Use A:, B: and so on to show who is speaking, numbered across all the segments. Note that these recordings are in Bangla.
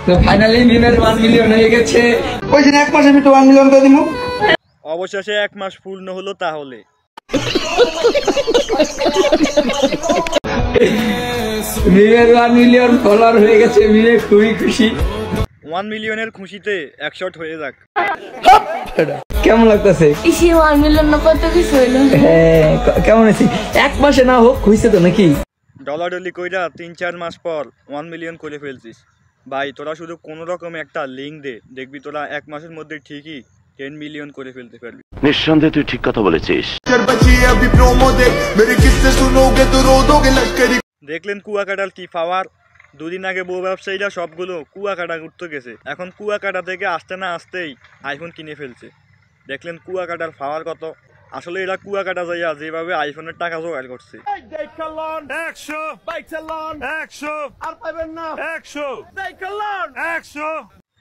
A: তো ফাইনালি মিমের 1 মিলিয়ন হয়ে গেছে। ওই দিন এক মাসে আমি তো 1 মিলিয়ন করে দিব।
B: অবশেষে 1 মাস পূর্ণ হলো তাহলে।
A: মিমের 1 মিলিয়ন ফলোয়ার হয়ে গেছে, মিমে খুবই খুশি।
B: 1 মিলিয়নের খুশিতে 1 শট হয়ে যাক।
A: কেমন লাগতেছে?
C: ইসি 1 মিলিয়ন না কত কিছু হইলো।
A: হ্যাঁ কেমন আছিস? এক মাসে না হোক হইছে তো নাকি?
B: ডলাডলি কইরা 3-4 মাস পর 1 মিলিয়ন করে ফেলছিস ভাই। তোরা শুধু কোনো রকম একটা লিঙ্ক দে, দেখবি তোরা 1 মাসের মধ্যে ঠিকই 10 মিলিয়ন করে ফেলতে পারবি।
D: নিঃসন্দেহে তুই ঠিক কথা বলেছিস।
B: দেখলেন কুয়াকাটার কি পাওয়ার। দুদিন আগে বউ ব্যবসায়ীরা সবগুলো কুয়াকাটা ঘুরতে গেছে, এখন কুয়াকাটা থেকে আসতে না আসতেই আইফোন কিনে ফেলছে। দেখলেন কুয়াকাটার পাওয়ার কত। আসলে এরা কুয়াকাটা যাইয়া যেভাবে আইফোনের টাকা জোগাড় করছে।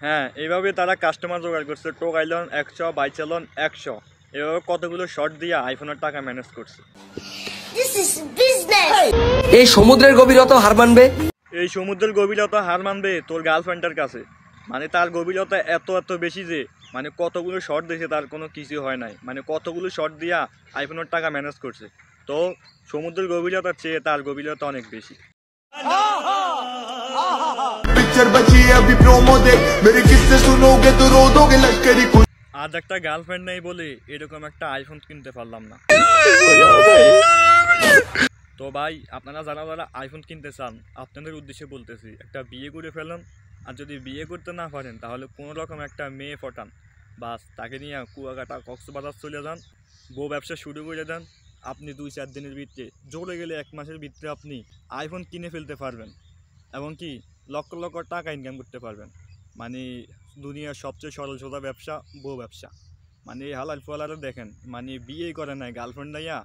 B: হ্যাঁ, এইভাবে তারা কাস্টমার জোগাড় করছে। টোকাইলন 100, বাইচালন 100, এভাবে কতগুলো শর্ট দিয়ে আইফোনের টাকা ম্যানেজ করছে।
E: এই সমুদ্রের গভীরতা হার মানবে,
B: এই সমুদ্রের গভীরতা হার মানবে তোর গার্লফ্রেন্ডের কাছে। মানে তার গভীরতা এত বেশি যে মানে কতগুলো শর্ট দিয়েছে তার কোনো কিছু হয় নাই। মানে কতগুলো শর্ট দিয়া আইফোনের টাকা ম্যানেজ করছে। তো সমুদ্রের গভীরতার চেয়ে তার গভীরতা অনেক বেশি। আজ একটা গার্লফ্রেন্ড নেই বলে এরকম একটা আইফোন কিনতে পারলাম না। তো ভাই আপনারা যারা আইফোন কিনতে চান আপনাদের উদ্দেশ্যে বলতেছি, একটা বিয়ে করে ফেলুন। আর যদি বিয়ে করতে না পারেন তাহলে কোনো রকম একটা মেয়ে পটান, বাস তাকে নিয়ে কুয়াকাটা কক্সবাজার চলে যান, বউ ব্যবসা শুরু করে দেন। আপনি 2-4 দিনের ভিতরে, জোরে গেলে 1 মাসের ভিতরে আপনি আইফোন কিনে ফেলতে পারবেন এবং কি লক্ষ লক্ষ টাকা ইনকাম করতে পারবেন। মানে দুনিয়ার সবচেয়ে সরল সোজা ব্যবসা বউ ব্যবসা। মানে এই হালাল ফলারে দেখেন, মানে বিয়েই করে নাই, গার্লফ্রেন্ড নাইয়া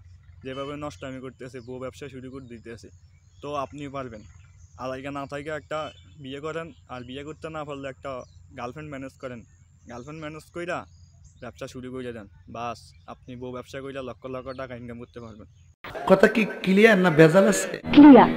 B: যেভাবে নষ্টামি করতেছে, বউ ব্যবসা শুরু করে দিতেছে। তো আপনিও পারবেন। আলাইকা না থাকে একটা বিয়ে করেন, আর বিয়ে করতে না পারলে একটা গার্লফ্রেন্ড ম্যানেজ করেন। গার্লফ্রেন্ড ম্যানেজ কইরা ব্যবসা শুরু করে দেন, বাস আপনি বউ ব্যবসা কইরা লক্ষ লক্ষ টাকা ইনকাম করতে পারবেন।
F: কথা কি ক্লিয়ার না ভেজাল আছে?
C: ক্লিয়ার।